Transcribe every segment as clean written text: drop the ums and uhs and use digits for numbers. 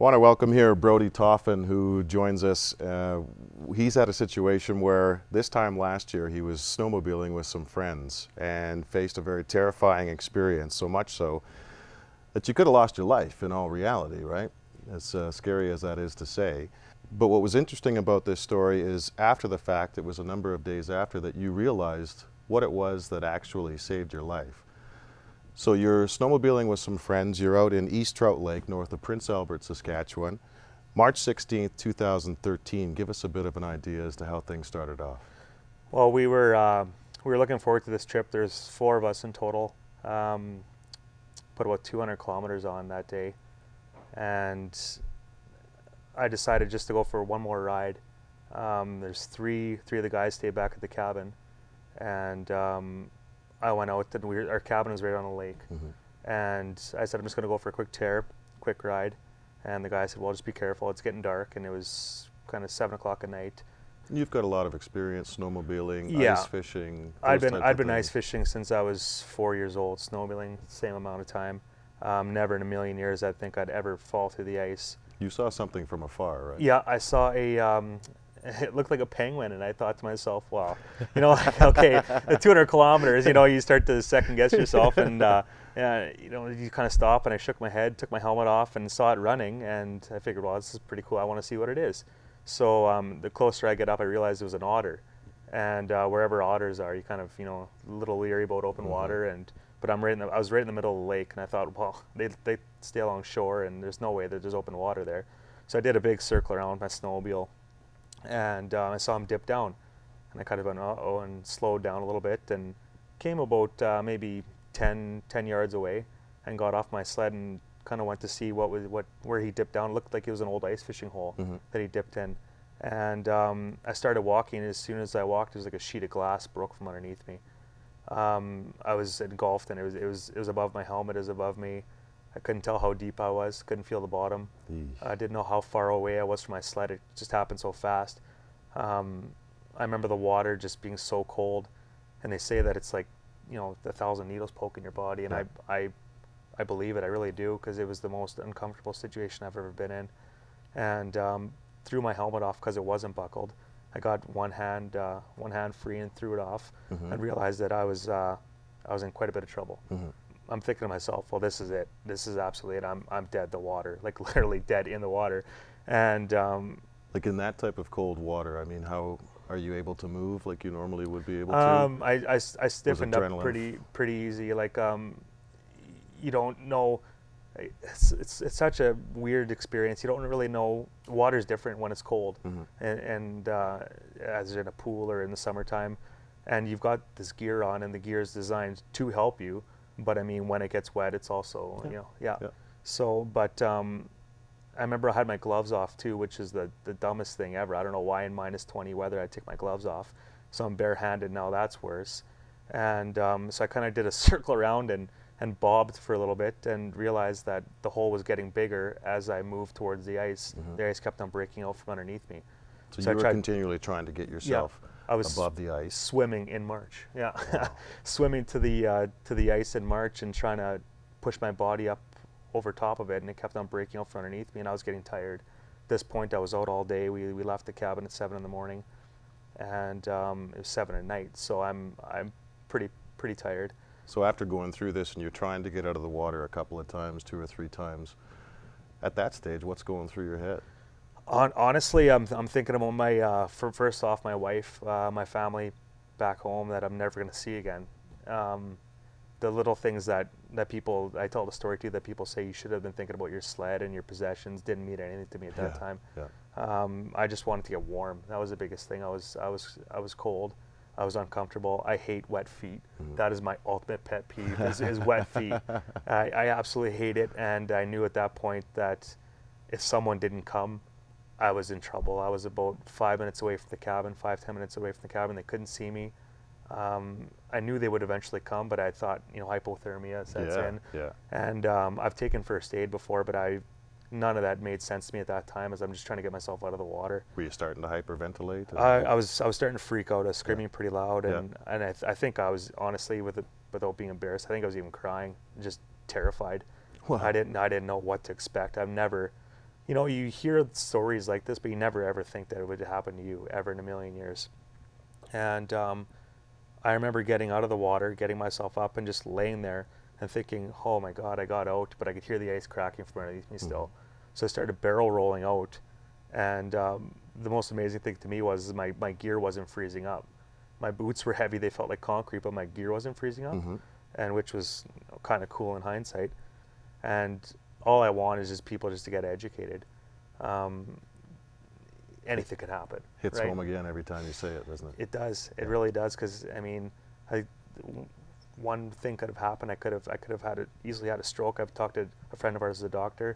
Want to welcome here Brodie Toffan, who joins us. He's had a situation where this time last year he was snowmobiling with some friends and faced a very terrifying experience, so much so that you could have lost your life in all reality, right? As scary as that is to say. But what was interesting about this story is after the fact, it was a number of days after, that you realized what it was that actually saved your life. So you're snowmobiling with some friends. You're out in East Trout Lake, north of Prince Albert, Saskatchewan. March 16th, 2013. Give us a bit of an idea as to how things started off. Well, we were looking forward to this trip. There's 4 of us in total. Put about 200 kilometers on that day, and I decided just to go for one more ride. There's three of the guys stayed back at the cabin, and I went out, and our cabin was right on the lake. And I said, I'm just going to go for a quick ride. And the guy said, well, just be careful, it's getting dark. And it was kind of 7 o'clock at night. You've got a lot of experience snowmobiling, yeah. Ice fishing. I'd been ice fishing since I was 4 years old, snowmobiling the same amount of time. Never in a million years I think I'd ever fall through the ice. You saw something from afar, right? Yeah, I saw it looked like a penguin, and I thought to myself, wow, okay, the 200 kilometers, you start to second guess yourself, and you kind of stop, and I shook my head, took my helmet off, and saw it running, and I figured, well, this is pretty cool, I want to see what it is. So the closer I get up, I realized it was an otter, and wherever otters are, you kind of, a little leery about open water, but I was right in the middle of the lake, and I thought, well, they stay along shore, and there's no way that there's open water there. So I did a big circle around my snowmobile, and I saw him dip down, and I kind of went, uh-oh, and slowed down a little bit, and came about maybe 10 yards away, and got off my sled and kind of went to see where he dipped down. It looked like it was an old ice fishing hole that he dipped in, and I started walking. And as soon as I walked, it was like a sheet of glass broke from underneath me. I was engulfed, and it was above my helmet, it was above me. I couldn't tell how deep I was, couldn't feel the bottom. I didn't know how far away I was from my sled. It just happened so fast. I remember the water just being so cold, and they say that it's like, 1,000 needles poking your body, and I believe it, I really do, because it was the most uncomfortable situation I've ever been in. And threw my helmet off because it wasn't buckled. I got one hand free and threw it off, and realized that I was in quite a bit of trouble. I'm thinking to myself, well, this is it. This is absolutely it. I'm dead in the water, like literally dead in the water. And like in that type of cold water, I mean, how are you able to move like you normally would be able to? I stiffened up pretty easy. Like you don't know. It's such a weird experience. You don't really know. Water's different when it's cold, and as in a pool or in the summertime, and you've got this gear on, and the gear is designed to help you. But I mean, when it gets wet, it's also, So, but I remember I had my gloves off too, which is the dumbest thing ever. I don't know why in -20 weather I'd take my gloves off. So I'm barehanded now, that's worse. And so I kind of did a circle around and bobbed for a little bit, and realized that the hole was getting bigger as I moved towards the ice. The ice kept on breaking out from underneath me. So you were continually trying to get yourself above the ice. Swimming in March, Wow. Swimming to the ice in March and trying to push my body up over top of it, and it kept on breaking out from underneath me, and I was getting tired. At this point, I was out all day. We left the cabin at 7 in the morning, and it was 7 at night, so I'm pretty tired. So after going through this, and you're trying to get out of the water a couple of times, 2 or 3 times, at that stage, what's going through your head? Honestly, I'm thinking about my first off, my wife, my family back home that I'm never going to see again. The little things that people, I tell the story to, that people say you should have been thinking about your sled and your possessions, didn't mean anything to me at that time. I just wanted to get warm. That was the biggest thing. I was cold. I was uncomfortable. I hate wet feet. That is my ultimate pet peeve, is wet feet. I absolutely hate it, and I knew at that point that if someone didn't come, I was in trouble. I was about 5 minutes away from the cabin, 5-10 minutes away from the cabin. They couldn't see me. I knew they would eventually come, but I thought, hypothermia sets in. And I've taken first aid before, but none of that made sense to me at that time, as I'm just trying to get myself out of the water. Were you starting to hyperventilate? I was starting to freak out. I was screaming pretty loud, and I think I was, honestly, without being embarrassed, I think I was even crying, just terrified. Wow. I didn't know what to expect. I've never you know, you hear stories like this, but you never ever think that it would happen to you ever in a million years. And I remember getting out of the water, getting myself up, and just laying there and thinking, oh my God, I got out, but I could hear the ice cracking from underneath me still. So I started barrel rolling out, and the most amazing thing to me was my gear wasn't freezing up. My boots were heavy, they felt like concrete, but my gear wasn't freezing up, and which was, you know, kind of cool in hindsight. And all I want is just people just to get educated. Anything could happen. Hits right? home again every time you say it, doesn't it? It does. It really does. Because I mean, one thing could have happened. I could have easily had a stroke. I've talked to a friend of ours, as a doctor.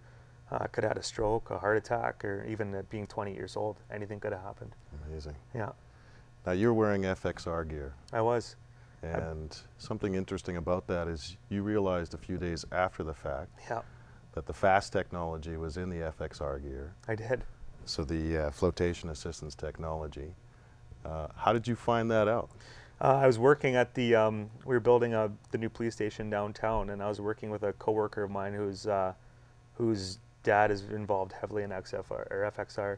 I could have had a stroke, a heart attack, or even at being 20 years old, anything could have happened. Amazing. Yeah. Now you're wearing FXR gear. I was. And something interesting about that is you realized a few days after the fact that the FAST technology was in the FXR gear. I did. So the flotation assistance technology. How did you find that out? I was working at the, we were building the new police station downtown, and I was working with a coworker of mine whose dad is involved heavily in XFR or FXR,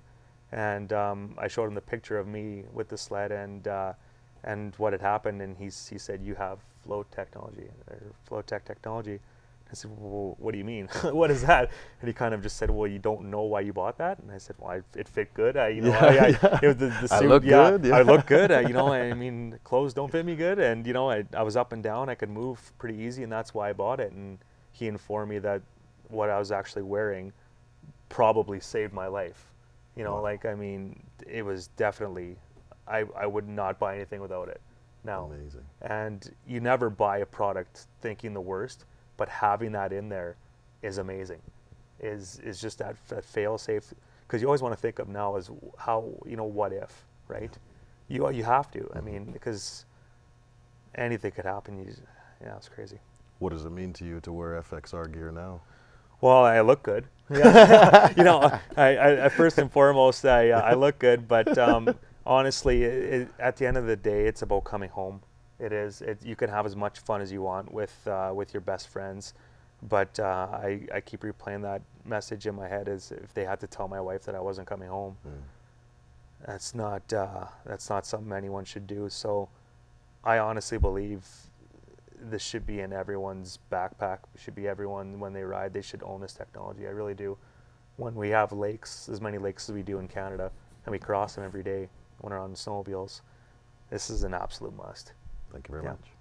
and I showed him the picture of me with the sled and what had happened, and he said, "You have flow technology or flow tech technology." I said, "Well, what do you mean? What is that?" And he kind of just said, "Well, you don't know why you bought that?" And I said, "Well, it fit good. It was the suit. I look good. Yeah. I look good. I mean, clothes don't fit me good, and I was up and down. I could move pretty easy, and that's why I bought it." And he informed me that what I was actually wearing probably saved my life. Wow. It was definitely. I would not buy anything without it. Now. Amazing. And you never buy a product thinking the worst. But having that in there is amazing. Is just that fail safe, because you always want to think of now as how, what if, right? You have to. I mean, because anything could happen. It's crazy. What does it mean to you to wear FXR gear now? Well, I look good. Yeah. I first and foremost, I look good. But honestly, at the end of the day, it's about coming home. It is. You can have as much fun as you want with your best friends, but I keep replaying that message in my head as if they had to tell my wife that I wasn't coming home. That's not something anyone should do. So I honestly believe this should be in everyone's backpack. It should be everyone, when they ride, they should own this technology. I really do. When we have lakes, as many lakes as we do in Canada, and we cross them every day when we're on snowmobiles, this is an absolute must. Thank you very much.